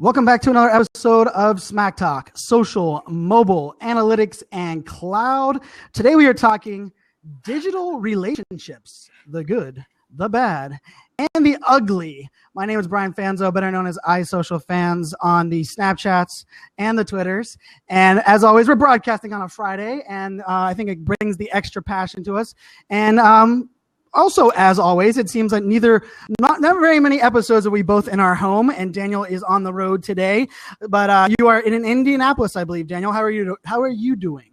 Welcome back to another episode of SMACtalk, social, mobile, analytics, and cloud. Today we are talking digital relationships, the good, the bad, and the ugly. My name is Bryan Fanzo, better known as iSocialFans on the Snapchats and the Twitters. And as always, we're broadcasting on a Friday, and I think it brings the extra passion to us. And also, as always, it seems like not very many episodes are we both in our home, and Daniel is on the road today. But you are in Indianapolis, I believe. Daniel, how are you doing?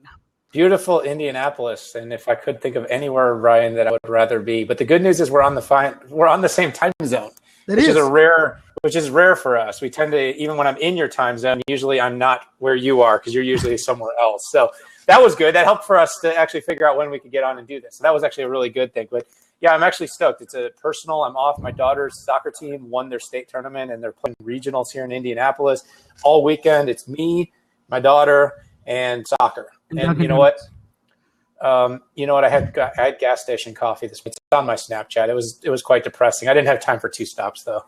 Beautiful Indianapolis, and if I could think of anywhere, Ryan, that I would rather be. But the good news is we're on the same time zone, which is rare for us. We tend to, even when I'm in your time zone, usually I'm not where you are because you're usually somewhere else. So that was good. That helped for us to actually figure out when we could get on and do this. So that was actually a really good thing. But yeah, I'm actually stoked. It's a personal. I'm off. My daughter's soccer team won their state tournament, and they're playing regionals here in Indianapolis all weekend. It's me, my daughter, and soccer. And you know what? I had gas station coffee this morning. It's on my Snapchat. It was quite depressing. I didn't have time for 2 stops though.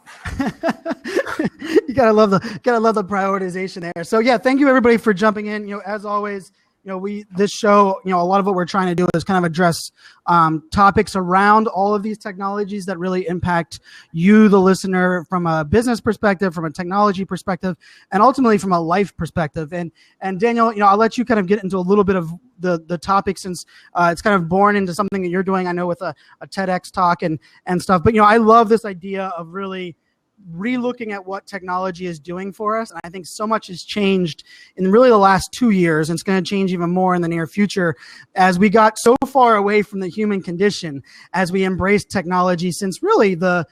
You gotta love the prioritization there. So yeah, thank you everybody for jumping in. As always, this show, a lot of what we're trying to do is kind of address topics around all of these technologies that really impact you, the listener, from a business perspective, from a technology perspective, and ultimately from a life perspective. And Daniel, I'll let you kind of get into a little bit of the topic since it's kind of born into something that you're doing, I know, with a TEDx talk and stuff. But, I love this idea of really re-looking at what technology is doing for us. And I think so much has changed in really the last 2 years, and it's going to change even more in the near future as we got so far away from the human condition as we embraced technology since really the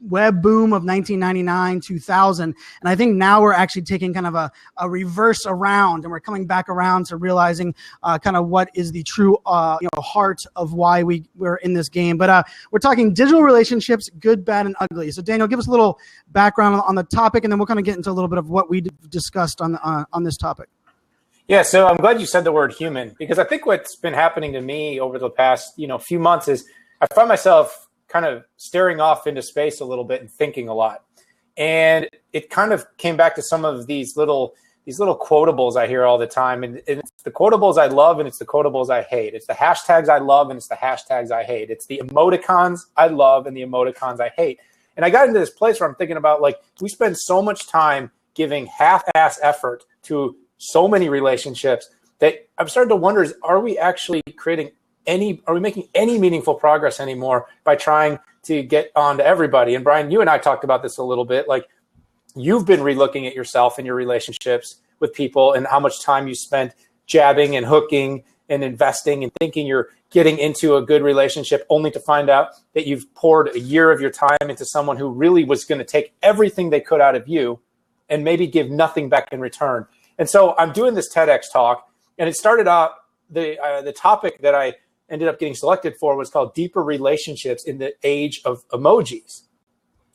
web boom of 1999, 2000. And I think now we're actually taking kind of a reverse around, and we're coming back around to realizing kind of what is the true heart of why we're in this game. But we're talking digital relationships, good, bad, and ugly. So Daniel, give us a little background on the topic, and then we'll kind of get into a little bit of what we discussed on this topic. Yeah, so I'm glad you said the word human, because I think what's been happening to me over the past few months is I find myself kind of staring off into space a little bit and thinking a lot. And it kind of came back to some of these little quotables I hear all the time. And it's the quotables I love and it's the quotables I hate. It's the hashtags I love and it's the hashtags I hate. It's the emoticons I love and the emoticons I hate. And I got into this place where I'm thinking about, we spend so much time giving half-ass effort to so many relationships that I'm starting to wonder, are we actually making any meaningful progress anymore by trying to get on to everybody? And Brian, you and I talked about this a little bit. You've been relooking at yourself and your relationships with people and how much time you spent jabbing and hooking and investing and thinking you're getting into a good relationship, only to find out that you've poured a year of your time into someone who really was going to take everything they could out of you and maybe give nothing back in return. And so I'm doing this TEDx talk, and it started out, the topic that I ended up getting selected for was called Deeper Relationships in the Age of Emojis.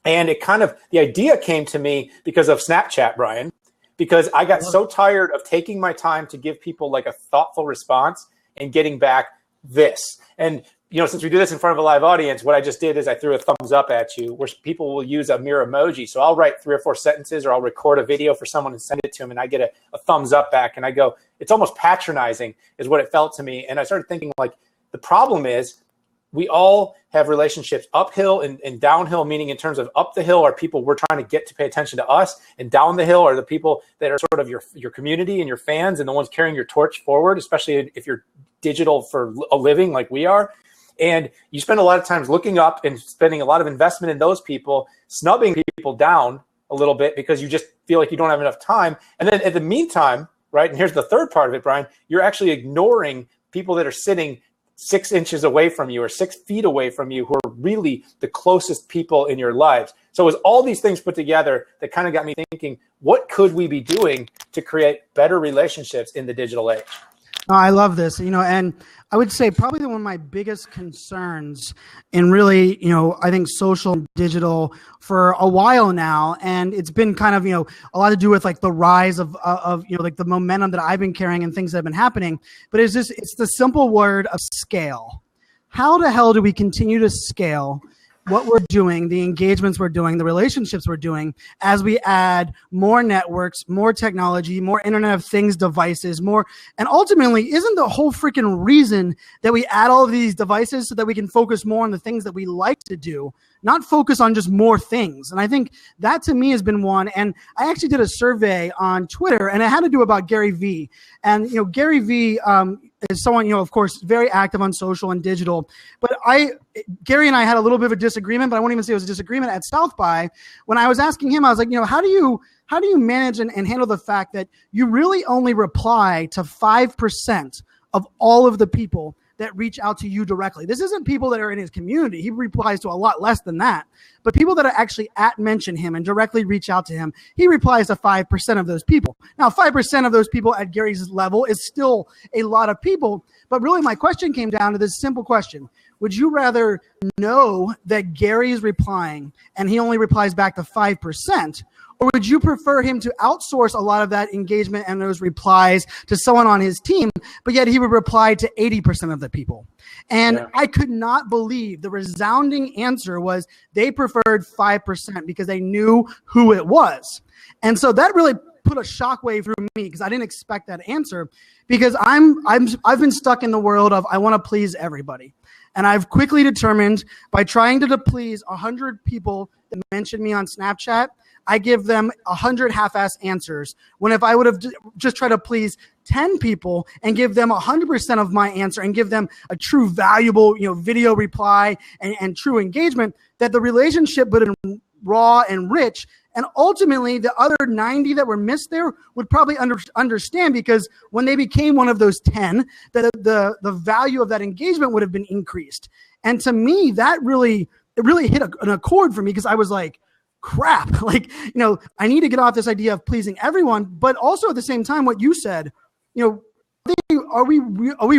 And the idea came to me because of Snapchat, Brian, because I got so tired of taking my time to give people a thoughtful response and getting back this. And, since we do this in front of a live audience, what I just did is I threw a thumbs up at you, where people will use a mere emoji. So I'll write 3 or 4 sentences, or I'll record a video for someone and send it to them, and I get a thumbs up back. And I go, it's almost patronizing is what it felt to me. And I started thinking, the problem is we all have relationships uphill and downhill, meaning in terms of up the hill are people we're trying to get to pay attention to us, and down the hill are the people that are sort of your community and your fans and the ones carrying your torch forward, especially if you're digital for a living like we are. And you spend a lot of times looking up and spending a lot of investment in those people, snubbing people down a little bit because you just feel like you don't have enough time. And then in the meantime, right, and here's the third part of it, Brian, you're actually ignoring people that are sitting 6 inches away from you or 6 feet away from you, who are really the closest people in your lives. So it was all these things put together that kind of got me thinking, what could we be doing to create better relationships in the digital age? No, I love this, and I would say probably one of my biggest concerns in really, I think social and digital for a while now, and it's been kind of, a lot to do with the rise of the momentum that I've been carrying and things that have been happening. But it's the simple word of scale. How the hell do we continue to scale what we're doing, the engagements we're doing, the relationships we're doing, as we add more networks, more technology, more Internet of Things devices, more, and ultimately, isn't the whole freaking reason that we add all of these devices so that we can focus more on the things that we like to do, not focus on just more things? And I think that to me has been one. And I actually did a survey on Twitter, and it had to do about Gary Vee. And, Gary Vee is someone, of course, very active on social and digital. But Gary and I had a little bit of a disagreement, but I won't even say it was a disagreement at South by, when I was asking him, I was like, how do you manage and handle the fact that you really only reply to 5% of all of the people that reach out to you directly? This isn't people that are in his community. He replies to a lot less than that. But people that are actually mention him and directly reach out to him, he replies to 5% of those people. Now, 5% of those people at Gary's level is still a lot of people. But really, my question came down to this simple question. Would you rather know that Gary is replying and he only replies back to 5%? Or would you prefer him to outsource a lot of that engagement and those replies to someone on his team, but yet he would reply to 80% of the people? And I could not believe the resounding answer was they preferred 5% because they knew who it was. And so that really put a shockwave through me because I didn't expect that answer, because I've been stuck in the world of I want to please everybody. And I've quickly determined by trying to please 100 people that mention me on Snapchat, I give them 100 half-ass answers. When if I would have just tried to please 10 people and give them 100% of my answer and give them a true valuable, video reply and true engagement, that the relationship would have been raw and rich. And ultimately, the other 90 that were missed there would probably understand, because when they became one of those 10, that the value of that engagement would have been increased. And to me, that really hit an accord for me, because I was like, crap, I need to get off this idea of pleasing everyone. But also at the same time, what you said, are we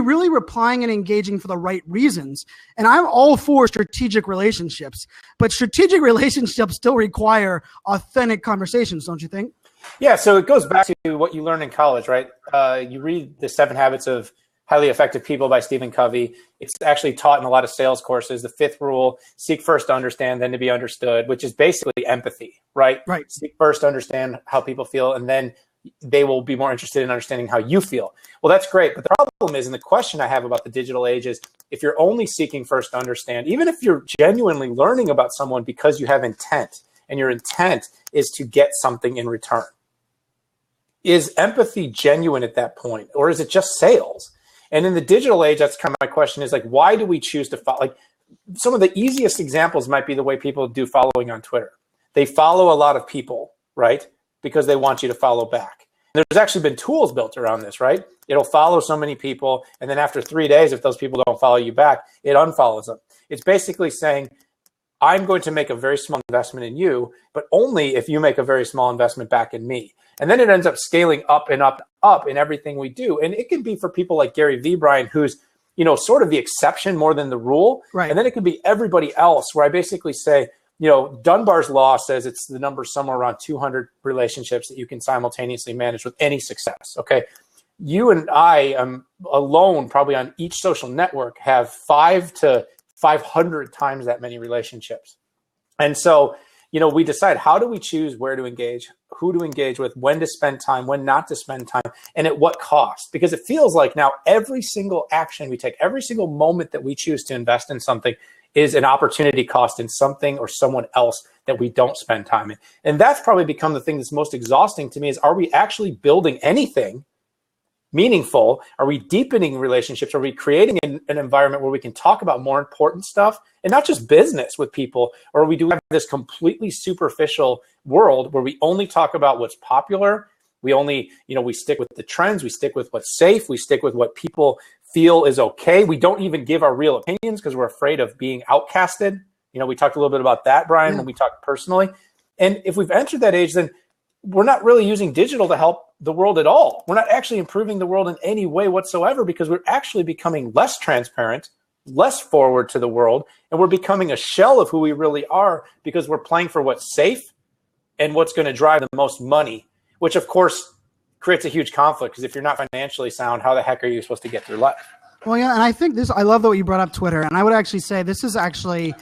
really replying and engaging for the right reasons? And I'm all for strategic relationships, but strategic relationships still require authentic conversations, don't you think? Yeah, so it goes back to what you learned in college, right? You read The 7 Habits of Highly Effective People by Stephen Covey. It's actually taught in a lot of sales courses. The 5th rule, seek first to understand, then to be understood, which is basically empathy, right? Right. Seek first to understand how people feel, and then they will be more interested in understanding how you feel. Well, that's great. But the problem is, and the question I have about the digital age is, if you're only seeking first to understand, even if you're genuinely learning about someone because you have intent, and your intent is to get something in return, is empathy genuine at that point? Or is it just sales? And in the digital age, that's kind of my question, is why do we choose to follow? Some of the easiest examples might be the way people do following on Twitter. They follow a lot of people, right? Because they want you to follow back. There's actually been tools built around this, right? It'll follow so many people, and then after 3 days, if those people don't follow you back, it unfollows them. It's basically saying, I'm going to make a very small investment in you, but only if you make a very small investment back in me. And then it ends up scaling up and up in everything we do. And it can be for people like Gary Vee, Brian, who's, sort of the exception more than the rule. Right. And then it can be everybody else, where I basically say, Dunbar's law says it's the number somewhere around 200 relationships that you can simultaneously manage with any success. Okay. You and I alone, probably on each social network, have 5 to 500 times that many relationships. And so, we decide, how do we choose where to engage, who to engage with, when to spend time, when not to spend time, and at what cost? Because it feels like now every single action we take, every single moment that we choose to invest in something is an opportunity cost in something or someone else that we don't spend time in. And that's probably become the thing that's most exhausting to me, is, are we actually building anything meaningful? Are we deepening relationships? Are we creating an environment where we can talk about more important stuff and not just business with people? Or we do have this completely superficial world where we only talk about what's popular. We only, we stick with the trends. We stick with what's safe. We stick with what people feel is okay. We don't even give our real opinions because we're afraid of being outcasted. We talked a little bit about that, Brian, when we talked personally. And if we've entered that age, then we're not really using digital to help the world at all. We're not actually improving the world in any way whatsoever, because we're actually becoming less transparent, less forward to the world, and we're becoming a shell of who we really are, because we're playing for what's safe and what's going to drive the most money, which of course creates a huge conflict, because if you're not financially sound, how the heck are you supposed to get through life? Well, yeah, and I think I love the way you brought up Twitter, and I would actually say this is actually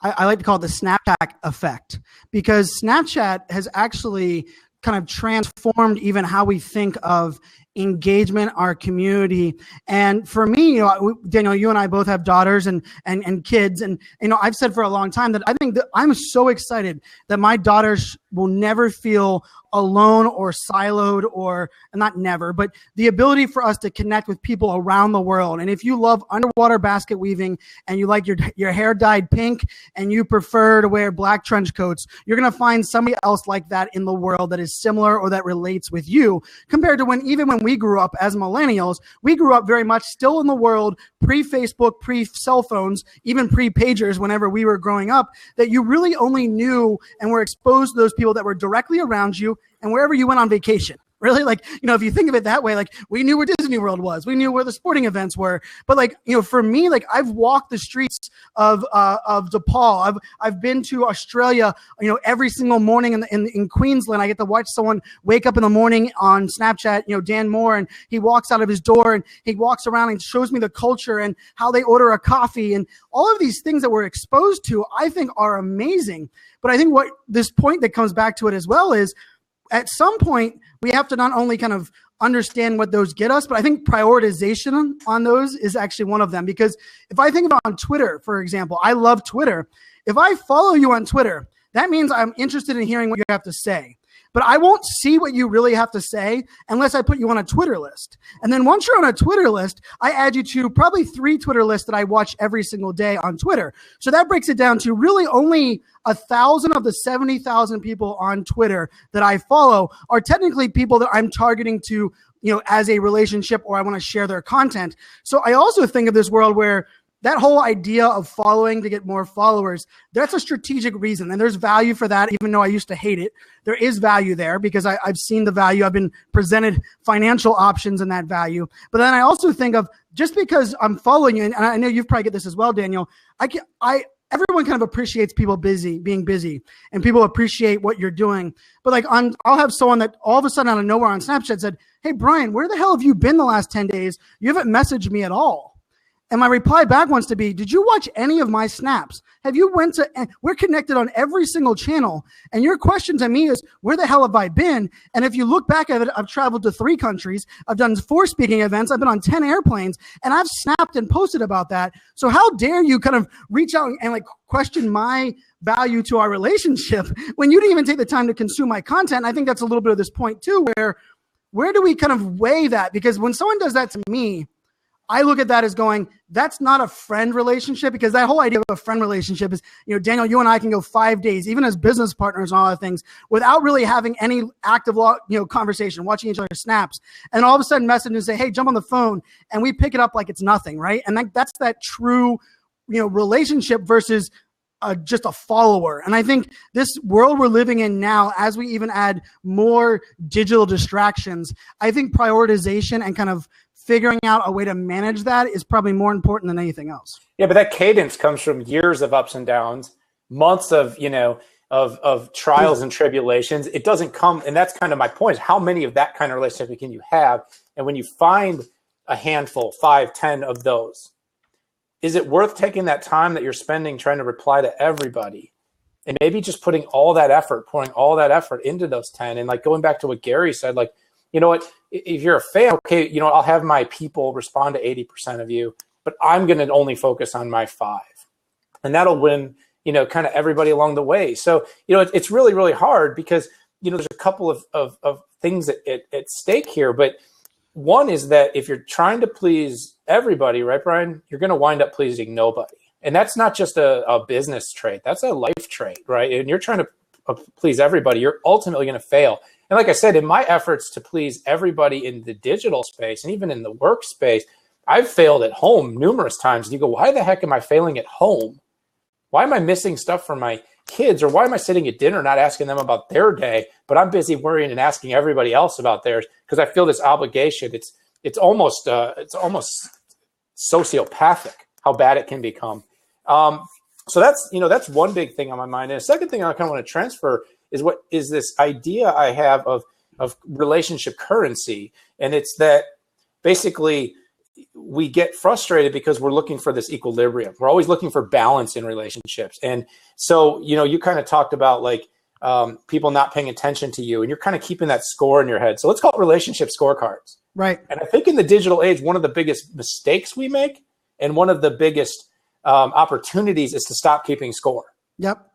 I like to call it the Snapback Effect, because Snapchat has actually kind of transformed even how we think of engagement, our community. And for me, Daniel, you and I both have daughters and kids. And, I've said for a long time that I think that I'm so excited that my daughters will never feel alone or siloed, or not never, but the ability for us to connect with people around the world. And if you love underwater basket weaving and you like your hair dyed pink and you prefer to wear black trench coats, you're going to find somebody else like that in the world that is similar or that relates with you, compared to even when we grew up as millennials. We grew up very much still in the world pre-Facebook, pre-cell phones, even pre-pagers whenever we were growing up, that you really only knew and were exposed to those people that were directly around you and wherever you went on vacation. Really, if you think of it that way, we knew where Disney World was, we knew where the sporting events were. But for me, I've walked the streets of DePaul. I've been to Australia, every single morning in Queensland. I get to watch someone wake up in the morning on Snapchat, Dan Moore, and he walks out of his door and he walks around and shows me the culture and how they order a coffee, and all of these things that we're exposed to, I think are amazing. But I think what this point that comes back to it as well is, at some point, we have to not only kind of understand what those get us, but I think prioritization on those is actually one of them. Because if I think about on Twitter, for example, I love Twitter. If I follow you on Twitter, that means I'm interested in hearing what you have to say. But I won't see what you really have to say unless I put you on a Twitter list. And then once you're on a Twitter list, I add you to probably 3 Twitter lists that I watch every single day on Twitter. So that breaks it down to really only 1,000 of the 70,000 people on Twitter that I follow are technically people that I'm targeting to, as a relationship, or I want to share their content. So I also think of this world where that whole idea of following to get more followers, that's a strategic reason. And there's value for that, even though I used to hate it. There is value there because I've seen the value. I've been presented financial options in that value. But then I also think of, just because I'm following you, and I know you probably get this as well, Daniel, everyone kind of appreciates people being busy, and people appreciate what you're doing. But I'll have someone that all of a sudden out of nowhere on Snapchat said, "Hey, Brian, where the hell have you been the last 10 days? You haven't messaged me at all." And my reply back wants to be, did you watch any of my snaps? We're connected on every single channel. And your question to me is, where the hell have I been? And if you look back at it, I've traveled to 3 countries. I've done 4 speaking events. I've been on 10 airplanes, and I've snapped and posted about that. So how dare you kind of reach out and question my value to our relationship when you didn't even take the time to consume my content? And I think that's a little bit of this point too, where do we kind of weigh that? Because when someone does that to me, I look at that as going, that's not a friend relationship, because that whole idea of a friend relationship is, Daniel, you and I can go 5 days, even as business partners and all that things, without really having any active, conversation, watching each other's snaps, and all of a sudden message and say, hey, jump on the phone, and we pick it up like it's nothing, right? And that's that true, relationship versus just a follower. And I think this world we're living in now, as we even add more digital distractions, I think prioritization and kind of figuring out a way to manage that is probably more important than anything else. Yeah, but that cadence comes from years of ups and downs, months of, of trials and tribulations. It doesn't come, and that's kind of my point, is how many of that kind of relationship can you have? And when you find a handful, 5, 10 of those, is it worth taking that time that you're spending trying to reply to everybody? And maybe just pouring all that effort into those 10. And going back to what Gary said, you know what, if you're a fan, okay, I'll have my people respond to 80% of you, but I'm going to only focus on my 5. And that'll win, kind of everybody along the way. So, it's really, really hard because, there's a couple of things at stake here. But one is that if you're trying to please everybody, right, Brian, you're going to wind up pleasing nobody. And that's not just a business trait. That's a life trait, right? And you're trying to please everybody, you're ultimately going to fail. And like I said, in my efforts to please everybody in the digital space and even in the workspace, I've failed at home numerous times. And you go, why the heck am I failing at home? Why am I missing stuff from my kids? Or why am I sitting at dinner not asking them about their day, but I'm busy worrying and asking everybody else about theirs because I feel this obligation. It's almost sociopathic how bad it can become. So that's one big thing on my mind. And a second thing I kind of want to transfer is what is this idea I have of relationship currency. And it's that basically we get frustrated because we're looking for this equilibrium. We're always looking for balance in relationships. And so, you kind of talked about like people not paying attention to you, and you're kind of keeping that score in your head. So let's call it relationship scorecards. Right. And I think in the digital age, one of the biggest mistakes we make and one of the biggest opportunities is to stop keeping score. Yep.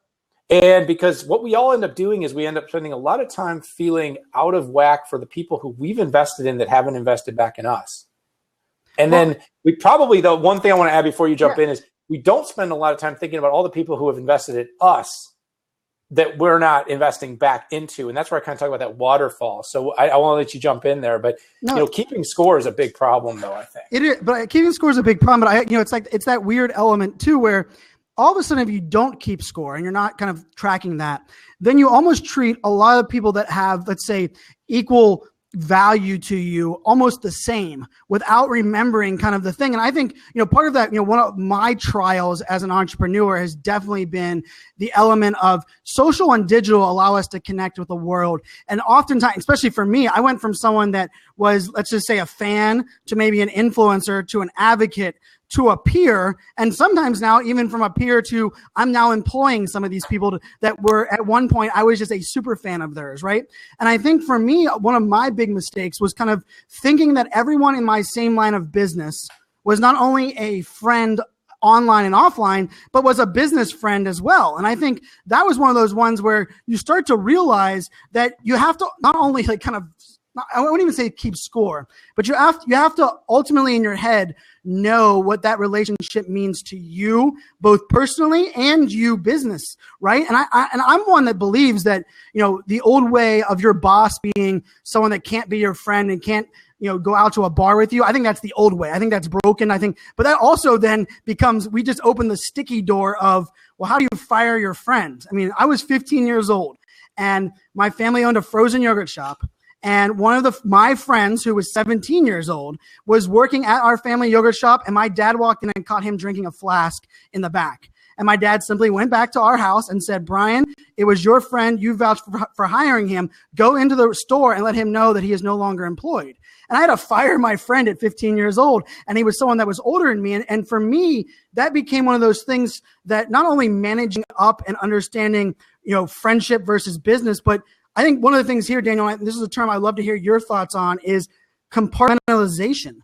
And because what we all end up doing is we end up spending a lot of time feeling out of whack for the people who we've invested in that haven't invested back in us. And then we probably, the one thing I want to add before you jump in is we don't spend a lot of time thinking about all the people who have invested in us that we're not investing back into. And that's where I kind of talk about that waterfall. So I want to let you jump in there, but keeping score is a big problem though, I think. It is, but keeping score is a big problem. But it's that weird element too, where all of a sudden, if you don't keep score and you're not kind of tracking that, then you almost treat a lot of people that have, let's say, equal value to you almost the same without remembering kind of the thing. And I think, part of that, one of my trials as an entrepreneur has definitely been the element of social and digital allow us to connect with the world. And oftentimes, especially for me, I went from someone that was, let's just say, a fan to maybe an influencer to an advocate to a peer, and sometimes now even from a peer to I'm now employing some of these people that were at one point I was just a super fan of theirs, right? And I think for me, one of my big mistakes was kind of thinking that everyone in my same line of business was not only a friend online and offline, but was a business friend as well. And I think that was one of those ones where you start to realize that you have to not only like kind of, I wouldn't even say keep score, but you have to ultimately in your head know what that relationship means to you, both personally and you business, right? And I'm one that believes that, the old way of your boss being someone that can't be your friend and can't, go out to a bar with you. I think that's the old way. I think that's broken. But that also then becomes, we just open the sticky door of, well, how do you fire your friend? I mean, I was 15 years old and my family owned a frozen yogurt shop. And one of my friends who was 17 years old was working at our family yogurt shop. And my dad walked in and caught him drinking a flask in the back. And my dad simply went back to our house and said, Brian, it was your friend. You vouched for hiring him. Go into the store and let him know that he is no longer employed. And I had to fire my friend at 15 years old. And he was someone that was older than me. And for me, that became one of those things that not only managing up and understanding, friendship versus business, but I think one of the things here, Daniel, and this is a term I'd love to hear your thoughts on, is compartmentalization.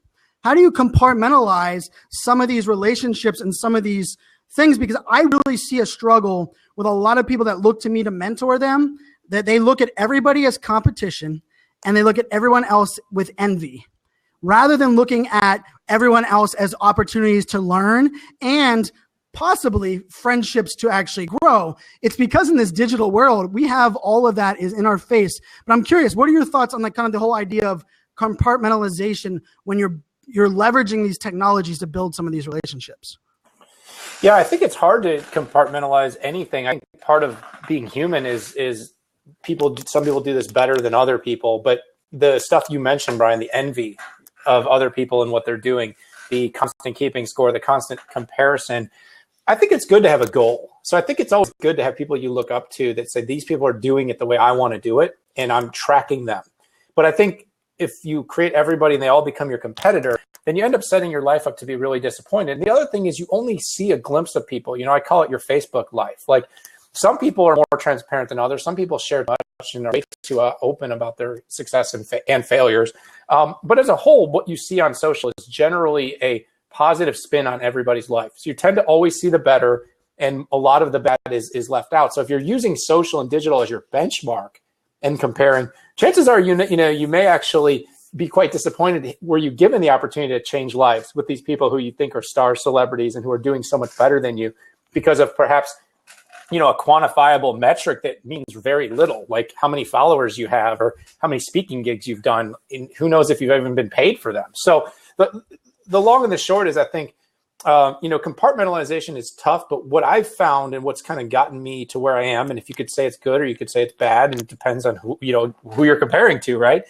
How do you compartmentalize some of these relationships and some of these things? Because I really see a struggle with a lot of people that look to me to mentor them, that they look at everybody as competition and they look at everyone else with envy, rather than looking at everyone else as opportunities to learn and possibly friendships to actually grow. It's because in this digital world, we have all of that is in our face. But I'm curious, what are your thoughts on the whole idea of compartmentalization when you're leveraging these technologies to build some of these relationships? Yeah, I think it's hard to compartmentalize anything. I think part of being human is some people do this better than other people, but the stuff you mentioned, Brian, the envy of other people and what they're doing, the constant keeping score, the constant comparison, I think it's good to have a goal. So I think it's always good to have people you look up to that say, these people are doing it the way I want to do it, and I'm tracking them. But I think if you create everybody and they all become your competitor, then you end up setting your life up to be really disappointed. And the other thing is you only see a glimpse of people. I call it your Facebook life. Like some people are more transparent than others. Some people share much and are way too open about their success and failures. But as a whole, what you see on social is generally a positive spin on everybody's life. So you tend to always see the better, and a lot of the bad is left out. So if you're using social and digital as your benchmark and comparing, chances are you may actually be quite disappointed were you given the opportunity to change lives with these people who you think are star celebrities and who are doing so much better than you because of perhaps a quantifiable metric that means very little, like how many followers you have or how many speaking gigs you've done. And who knows if you've even been paid for them. So the long and the short is I think, compartmentalization is tough, but what I've found and what's kind of gotten me to where I am, and if you could say it's good or you could say it's bad, and it depends on who you're comparing to, right?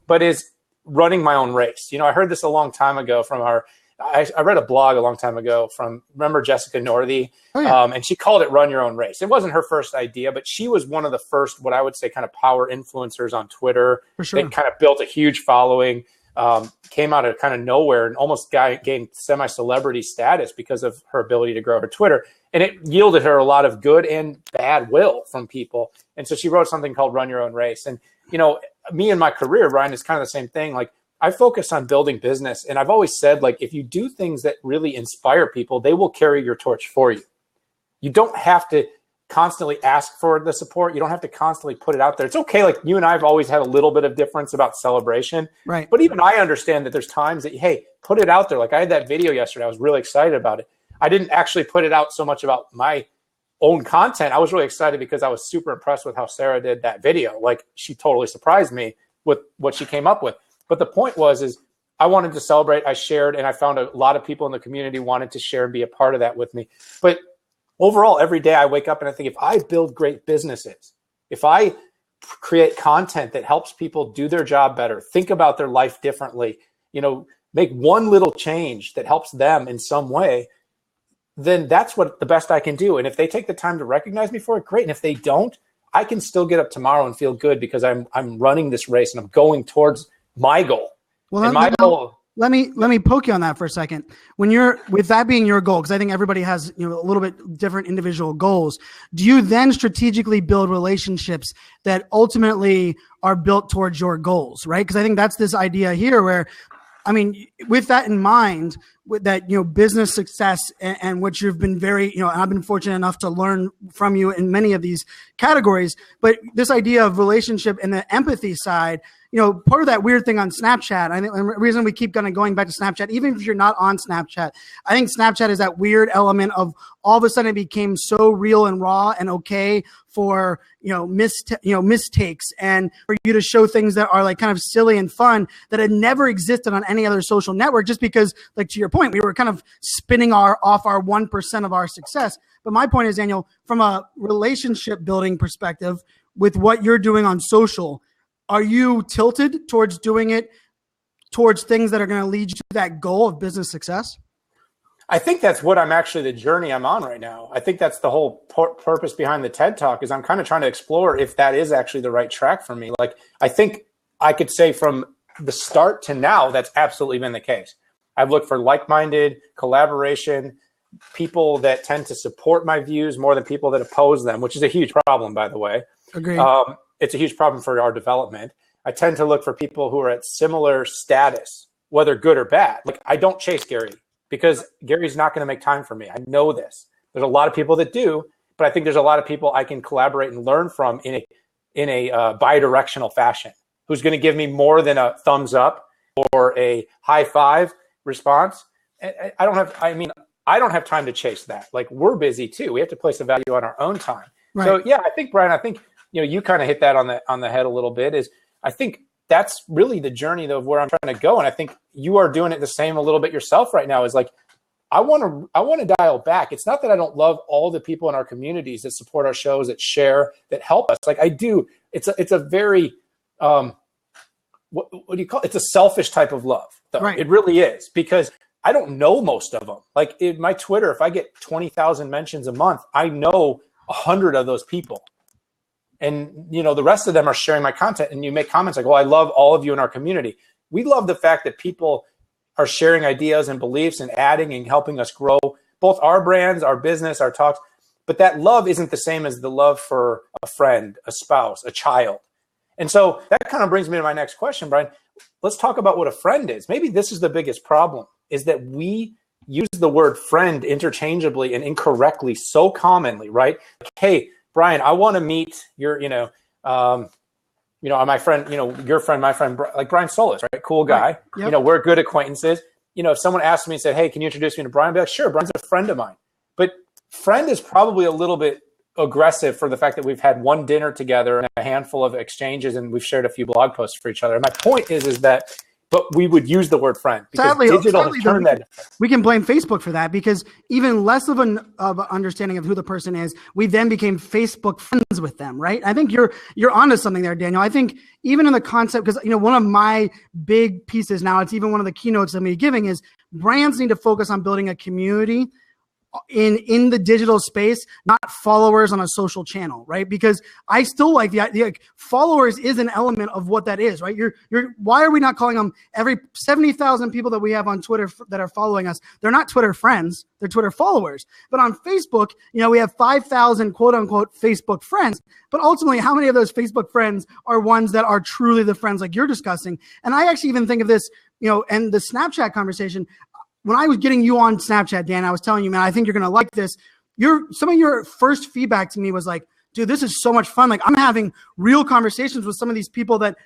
But is running my own race. I heard this a long time ago from I read a blog a long time ago from, remember Jessica Northey? Oh, yeah. And she called it Run Your Own Race. It wasn't her first idea, but she was one of the first, what I would say, kind of power influencers on Twitter. For sure. That kind of built a huge following. came out of kind of nowhere and almost gained semi-celebrity status because of her ability to grow her Twitter. And it yielded her a lot of good and bad will from people. And so she wrote something called Run Your Own Race. And, me and my career, Brian, is kind of the same thing. Like, I focus on building business. And I've always said, like, if you do things that really inspire people, they will carry your torch for you. You don't have to constantly ask for the support. You don't have to constantly put it out there. It's okay. Like, you and I have always had a little bit of difference about celebration. Right. But even I understand that there's times that, hey, put it out there. Like, I had that video yesterday. I was really excited about it. I didn't actually put it out so much about my own content. I was really excited because I was super impressed with how Sarah did that video. Like, she totally surprised me with what she came up with. But the point is I wanted to celebrate. I shared, and I found a lot of people in the community wanted to share and be a part of that with me. But overall, every day I wake up and I think, if I build great businesses, if I create content that helps people do their job better, think about their life differently, make one little change that helps them in some way, then that's what the best I can do. And if they take the time to recognize me for it, great. And if they don't, I can still get up tomorrow and feel good because I'm running this race and I'm going towards my goal. Well, and my goal. Let me poke you on that for a second. When you're with that being your goal, because I think everybody has a little bit different individual goals. Do you then strategically build relationships that ultimately are built towards your goals, right? Because I think that's this idea here where, with that in mind, with that, business success and what you've been very, and I've been fortunate enough to learn from you in many of these categories, but this idea of relationship and the empathy side, part of that weird thing on Snapchat, I think the reason we keep kind of going back to Snapchat, even if you're not on Snapchat, I think Snapchat is that weird element of all of a sudden it became so real and raw and okay for, mistakes and for you to show things that are like kind of silly and fun that had never existed on any other social network, just because, like, to your point, we were kind of spinning off our 1% of our success. But my point is, Daniel, from a relationship building perspective with what you're doing on social, are you tilted towards doing it towards things that are going to lead you to that goal of business success? I think that's what the journey I'm on right now. I think that's the whole purpose behind the TED Talk, is I'm kind of trying to explore if that is actually the right track for me. Like, I think I could say from the start to now, that's absolutely been the case. I've looked for like-minded collaboration, people that tend to support my views more than people that oppose them, which is a huge problem, by the way. Agreed. It's a huge problem for our development. I tend to look for people who are at similar status, whether good or bad. Like, I don't chase Gary because Gary's not going to make time for me. I know this. There's a lot of people that do, but I think there's a lot of people I can collaborate and learn from in a bi-directional fashion, who's going to give me more than a thumbs up or a high five response. I don't have time to chase that. Like, we're busy too. We have to place a value on our own time. Right. So yeah, I think, Brian, you kind of hit that on the head a little bit. Is I think that's really the journey of where I'm trying to go. And I think you are doing it the same a little bit yourself right now. Is like, I want to dial back. It's not that I don't love all the people in our communities that support our shows, that share, that help us. Like, I do. It's a very, what do you call it? It's a selfish type of love, though. Right. It really is, because I don't know most of them. Like, in my Twitter, if I get 20,000 mentions a month, I know 100 of those people. And, the rest of them are sharing my content, and you make comments like, well, I love all of you in our community. We love the fact that people are sharing ideas and beliefs and adding and helping us grow both our brands, our business, our talks. But that love isn't the same as the love for a friend, a spouse, a child. And so that kind of brings me to my next question, Brian. Let's talk about what a friend is. Maybe this is the biggest problem, is that we use the word friend interchangeably and incorrectly so commonly, right? Like, hey, Brian, I want to meet your, my friend, your friend, my friend, like Brian Solis, right? Cool guy. Right. Yep. We're good acquaintances. If someone asked me and said, hey, can you introduce me to Brian? I'd be like, sure, Brian's a friend of mine. But friend is probably a little bit aggressive for the fact that we've had one dinner together and a handful of exchanges, and we've shared a few blog posts for each other. And my point is that, but we would use the word friend because sadly, has turned that. We can blame Facebook for that, because even less of an understanding of who the person is, we then became Facebook friends with them, right? I think you're onto something there, Daniel. I think even in the concept, because one of my big pieces now, it's even one of the keynotes that I'm giving, is brands need to focus on building a community in the digital space, not followers on a social channel, right? Because I still like the idea, like followers is an element of what that is, right? Why are we not calling them every 70,000 people that we have on Twitter that are following us? They're not Twitter friends, they're Twitter followers. But on Facebook, we have 5,000 quote unquote Facebook friends. But ultimately, how many of those Facebook friends are ones that are truly the friends like you're discussing? And I actually even think of this, and the Snapchat conversation. When I was getting you on Snapchat, Dan, I was telling you, man, I think you're going to like this. Some of your first feedback to me was like, dude, this is so much fun. Like I'm having real conversations with some of these people that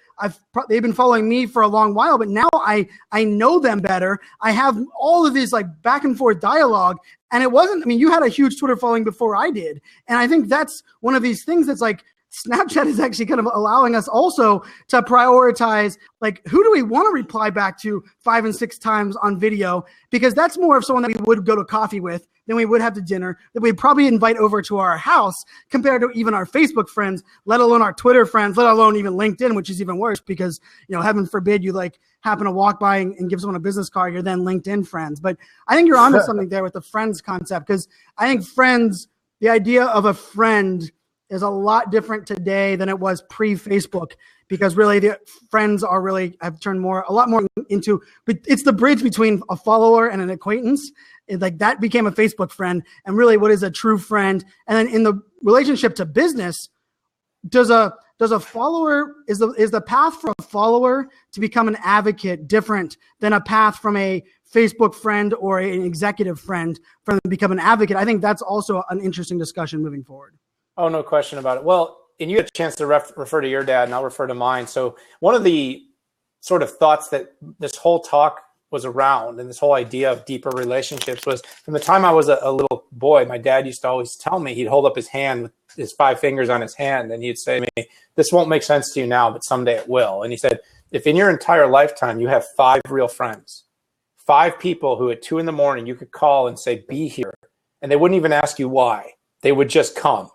they've been following me for a long while, but now I know them better. I have all of this like back and forth dialogue. And you had a huge Twitter following before I did. And I think that's one of these things that's like, Snapchat is actually kind of allowing us also to prioritize, like, who do we want to reply back to 5 and 6 times on video? Because that's more of someone that we would go to coffee with than we would have to dinner, that we'd probably invite over to our house compared to even our Facebook friends, let alone our Twitter friends, let alone even LinkedIn, which is even worse because, heaven forbid you like happen to walk by and give someone a business card, you're then LinkedIn friends. But I think you're onto something there with the friends concept, because I think friends, the idea of a friend is a lot different today than it was pre-Facebook, because really the friends are really have turned a lot more into, but it's the bridge between a follower and an acquaintance. It's like that became a Facebook friend, and really what is a true friend? And then in the relationship to business, does a follower, is the path for a follower to become an advocate different than a path from a Facebook friend or an executive friend for them to become an advocate? I think that's also an interesting discussion moving forward. Oh, no question about it. Well, and you had a chance to refer to your dad, and I'll refer to mine. So one of the sort of thoughts that this whole talk was around, and this whole idea of deeper relationships, was from the time I was a little boy, my dad used to always tell me, he'd hold up his hand with his 5 fingers on his hand, and he'd say to me, this won't make sense to you now, but someday it will. And he said, if in your entire lifetime you have 5 real friends, 5 people who at 2 a.m. you could call and say, be here, and they wouldn't even ask you why, they would just come.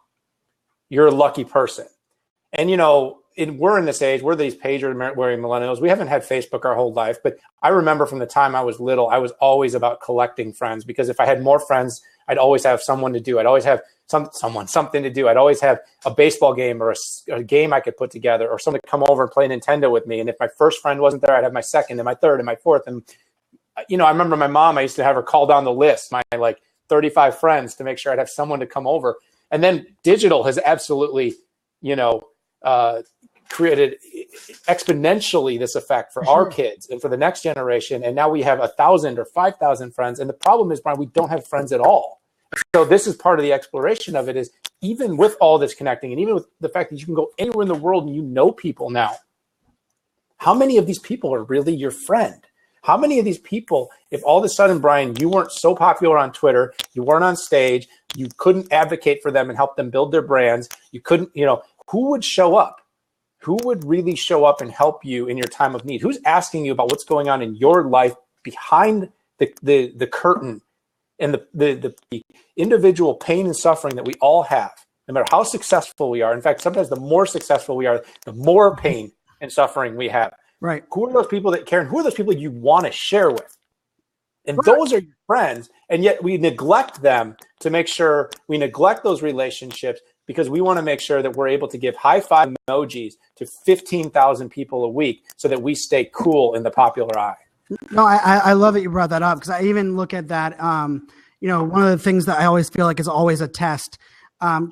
You're a lucky person. And, we're in this age, we're these pager-wearing millennials. We haven't had Facebook our whole life, but I remember from the time I was little, I was always about collecting friends, because if I had more friends, I'd always have someone to do. I'd always have something to do. I'd always have a baseball game or a game I could put together, or someone to come over and play Nintendo with me. And if my first friend wasn't there, I'd have my second and my third and my fourth. And, I remember my mom, I used to have her call down the list, my 35 friends, to make sure I'd have someone to come over. And then digital has absolutely, created exponentially this effect for our kids and for the next generation. And now we have 1,000 or 5,000 friends. And the problem is, Brian, we don't have friends at all. So this is part of the exploration of it, is even with all this connecting, and even with the fact that you can go anywhere in the world and people now, how many of these people are really your friend? How many of these people, if all of a sudden, Brian, you weren't so popular on Twitter, you weren't on stage, you couldn't advocate for them and help them build their brands, you couldn't, who would show up? Who would really show up and help you in your time of need? Who's asking you about what's going on in your life behind the curtain and the individual pain and suffering that we all have, no matter how successful we are? In fact, sometimes the more successful we are, the more pain and suffering we have. Right. Who are those people that care, and who are those people you want to share with? And those are your friends, and yet we neglect them to make sure we neglect those relationships, because we want to make sure that we're able to give high five emojis to 15,000 people a week so that we stay cool in the popular eye. No, I love that you brought that up, because I even look at that. One of the things that I always feel like is always a test. Don't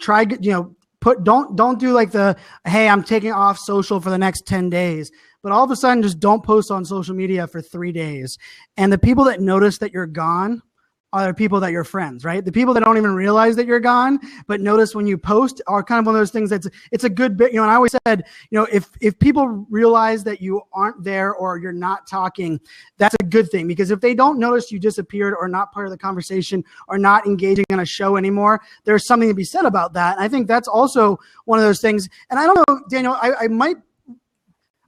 do like hey, I'm taking off social for the next 10 days. But all of a sudden, just don't post on social media for 3 days. And the people that notice that you're gone are the people that you're friends, right? The people that don't even realize that you're gone, but notice when you post, are kind of one of those things it's a good bit. And I always said, if people realize that you aren't there or you're not talking, that's a good thing, because if they don't notice you disappeared or not part of the conversation or not engaging in a show anymore, there's something to be said about that. And I think that's also one of those things. And I don't know, Daniel,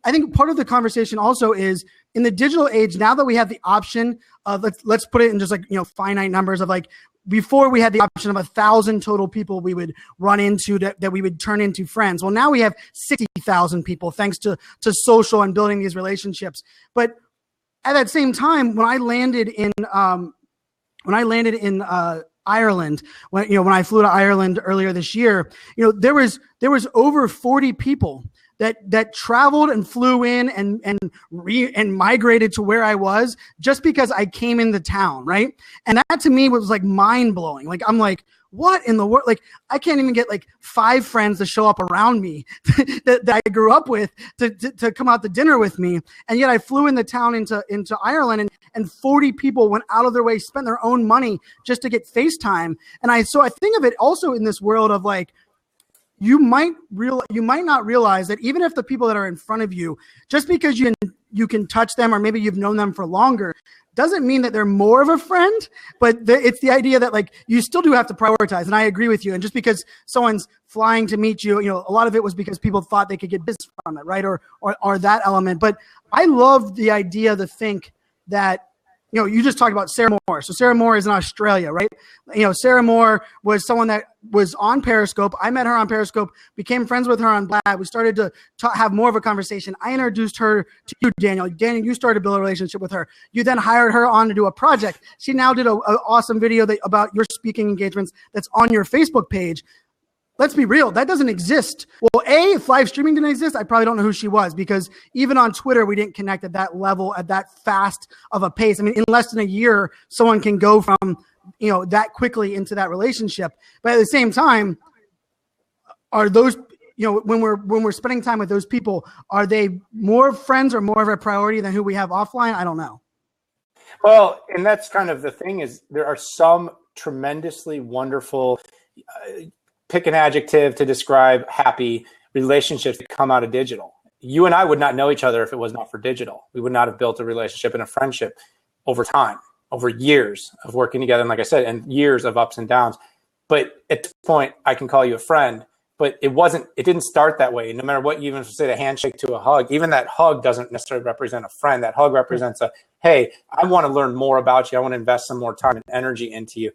I think part of the conversation also is, in the digital age, now that we have the option of, let's put it in just finite numbers of before we had the option of 1,000 total people we would run into that we would turn into friends. Well, now we have 60,000 people thanks to social and building these relationships. But at that same time, when I landed in Ireland, when I flew to Ireland earlier this year, there was over 40 people that traveled and flew in and migrated to where I was just because I came into town, right? And that to me was like mind blowing. Like I'm like, what in the world? Like I can't even get like 5 friends to show up around me that I grew up with to come out to dinner with me, and yet I flew into town into Ireland and 40 people went out of their way, spent their own money just to get FaceTime. And I think of it also in this world of like, you might not realize that even if the people that are in front of you, just because you can touch them or maybe you've known them for longer, doesn't mean that they're more of a friend. But it's the idea that like you still do have to prioritize. And I agree with you. And just because someone's flying to meet you, a lot of it was because people thought they could get business from it, right? Or that element. But I love the idea to think that, you just talked about Sarah Moore. So Sarah Moore is in Australia, right? Sarah Moore was someone that was on Periscope. I met her on Periscope, became friends with her on Blab. We started to have more of a conversation. I introduced her to you, Daniel. Daniel, you started to build a relationship with her. You then hired her on to do a project. She now did an awesome video about your speaking engagements that's on your Facebook page. Let's be real, that doesn't exist. Well, if live streaming didn't exist, I probably don't know who she was, because even on Twitter, we didn't connect at that level, at that fast of a pace. I mean, in less than a year, someone can go from, that quickly into that relationship. But at the same time, are those, when we're spending time with those people, are they more friends or more of a priority than who we have offline? I don't know. Well, and that's kind of the thing, is there are some tremendously wonderful, pick an adjective to describe happy relationships that come out of digital. You and I would not know each other if it was not for digital. We would not have built a relationship and a friendship over time, over years of working together. And like I said, and years of ups and downs. But at this point, I can call you a friend, but it didn't start that way. No matter what you even say, a handshake to a hug, even that hug doesn't necessarily represent a friend. That hug represents hey, I want to learn more about you. I want to invest some more time and energy into you.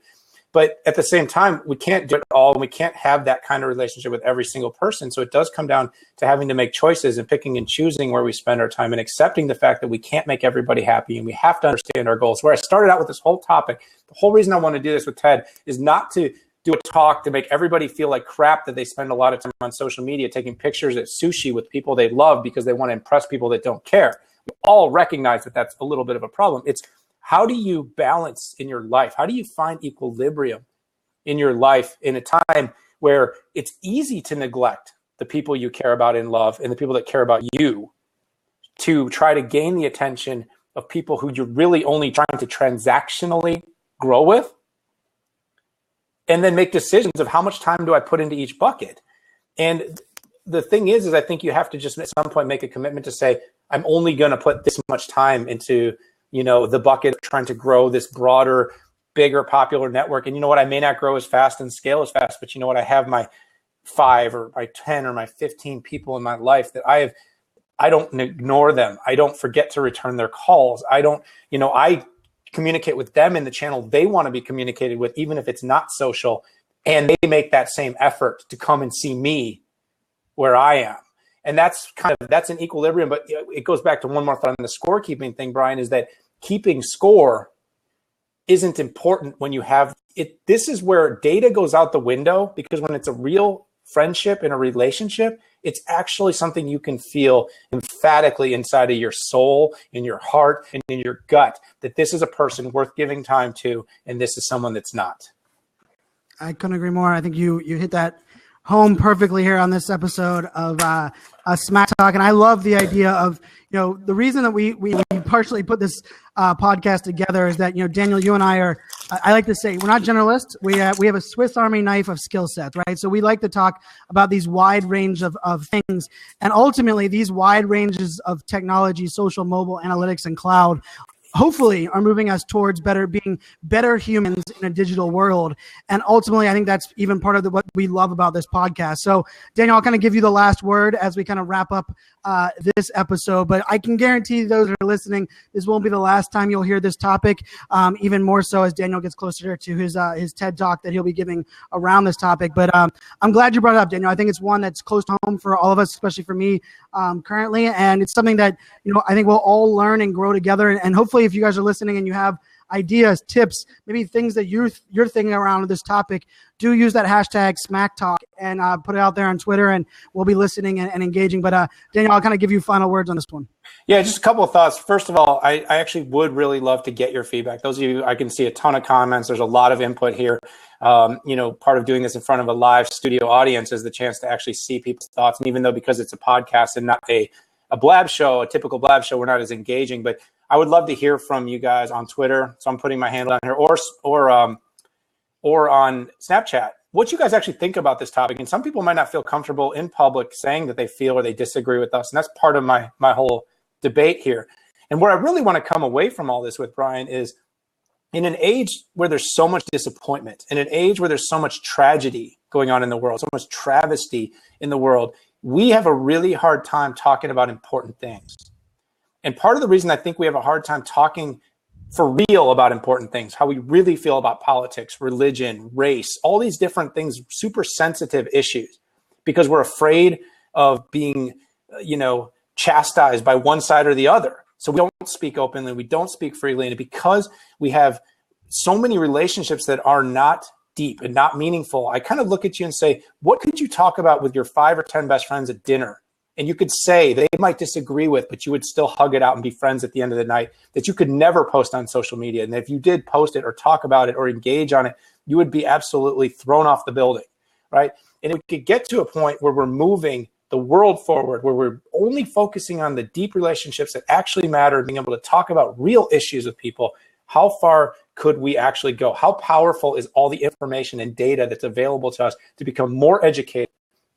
But at the same time, we can't do it all, and we can't have that kind of relationship with every single person. So it does come down to having to make choices and picking and choosing where we spend our time, and accepting the fact that we can't make everybody happy, and we have to understand our goals. Where I started out with this whole topic, the whole reason I want to do this with Ted is not to do a talk to make everybody feel like crap that they spend a lot of time on social media taking pictures at sushi with people they love because they want to impress people that don't care. We all recognize that that's a little bit of a problem. It's how do you balance in your life? How do you find equilibrium in your life in a time where it's easy to neglect the people you care about and love and the people that care about you, to try to gain the attention of people who you're really only trying to transactionally grow with, and then make decisions of how much time do I put into each bucket? And the thing is I think you have to just at some point make a commitment to say, I'm only going to put this much time into the bucket of trying to grow this broader, bigger, popular network. And you know what? I may not grow as fast and scale as fast, but you know what? I have my 5 or my 10 or my 15 people in my life that I don't ignore them. I don't forget to return their calls. I communicate with them in the channel they want to be communicated with, even if it's not social. And they make that same effort to come and see me where I am. And that's an equilibrium. But it goes back to one more thought on the scorekeeping thing, Brian, is that keeping score isn't important when you have it. This is where data goes out the window, because when it's a real friendship and a relationship, it's actually something you can feel emphatically inside of your soul, in your heart, and in your gut, that this is a person worth giving time to, and this is someone that's not. I couldn't agree more. I think you hit that home perfectly here on this episode of SMACtalk. And I love the idea of, the reason that we partially put this podcast together is that, Daniel, you and I like to say, we're not generalists. We have a Swiss Army knife of skill sets, right? So we like to talk about these wide range of things. And ultimately, these wide ranges of technology, social, mobile, analytics, and cloud hopefully are moving us towards being better humans in a digital world. And ultimately, I think that's even part of what we love about this podcast. So Daniel, I'll kind of give you the last word as we kind of wrap up this episode, but I can guarantee those who are listening, this won't be the last time you'll hear this topic, even more so as Daniel gets closer to his TED Talk that he'll be giving around this topic. But I'm glad you brought it up, Daniel. I think it's one that's close to home for all of us, especially for me currently. And it's something that, I think we'll all learn and grow together. And hopefully if you guys are listening and you have ideas, tips, maybe things that you're thinking around this topic, do use that hashtag SMACtalk and put it out there on Twitter, and we'll be listening and engaging. But Daniel, I'll kind of give you final words on this one. Yeah, just a couple of thoughts. First of all, I actually would really love to get your feedback. Those of you, I can see a ton of comments. There's a lot of input here. Part of doing this in front of a live studio audience is the chance to actually see people's thoughts. And even though because it's a podcast and not a blab show, a typical blab show, we're not as engaging. But I would love to hear from you guys on Twitter. So I'm putting my handle on here, or on Snapchat, what you guys actually think about this topic. And some people might not feel comfortable in public saying that they feel or they disagree with us. And that's part of my whole debate here. And where I really want to come away from all this with, Brian, is in an age where there's so much disappointment, in an age where there's so much tragedy going on in the world, so much travesty in the world, we have a really hard time talking about important things. And part of the reason I think we have a hard time talking for real about important things, how we really feel about politics, religion, race, all these different things, super sensitive issues, because we're afraid of being, chastised by one side or the other. So we don't speak openly, we don't speak freely. And because we have so many relationships that are not deep and not meaningful, I kind of look at you and say, what could you talk about with your 5 or 10 best friends at dinner? And you could say they might disagree with, but you would still hug it out and be friends at the end of the night, that you could never post on social media. And if you did post it or talk about it or engage on it, you would be absolutely thrown off the building, right? And if we could get to a point where we're moving the world forward, where we're only focusing on the deep relationships that actually matter, being able to talk about real issues with people, how far could we actually go? How powerful is all the information and data that's available to us to become more educated,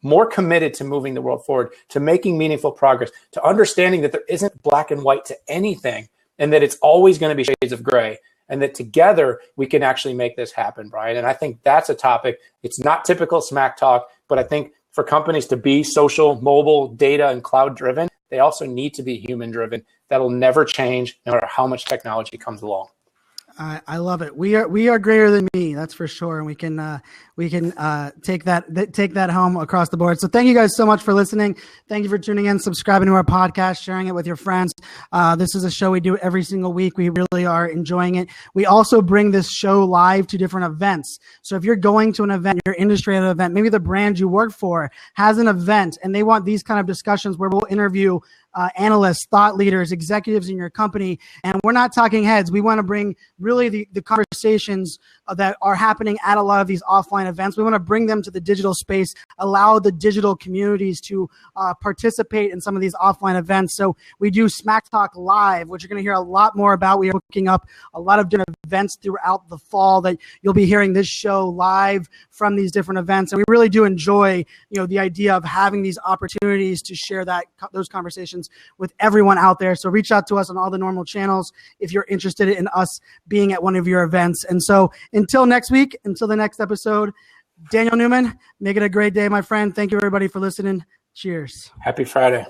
more committed to moving the world forward, to making meaningful progress, to understanding that there isn't black and white to anything, and that it's always going to be shades of gray, and that together we can actually make this happen, Brian. And I think that's a topic. It's not typical SMAC talk, but I think for companies to be social, mobile, data, and cloud driven, they also need to be human driven. That'll never change no matter how much technology comes along. I love it. We are greater than me, that's for sure. And we can take that home across the board. So thank you guys so much for listening. Thank you for tuning in, subscribing to our podcast, sharing it with your friends. This is a show we do every single week. We really are enjoying it. We also bring this show live to different events. So if you're going to an event, your industry at an event, maybe the brand you work for has an event and they want these kind of discussions where we'll interview analysts, thought leaders, executives in your company. And we're not talking heads. We want to bring really the conversations that are happening at a lot of these offline events. We want to bring them to the digital space, allow the digital communities to participate in some of these offline events. So we do SMACtalk Live, which you're going to hear a lot more about. We are hooking up a lot of different events throughout the fall that you'll be hearing this show live from these different events. And we really do enjoy, the idea of having these opportunities to share those conversations with everyone out there. So reach out to us on all the normal channels if you're interested in us being at one of your events. And so until next week, until the next episode, Daniel Newman, make it a great day, my friend. Thank you, everybody, for listening. Cheers. Happy Friday.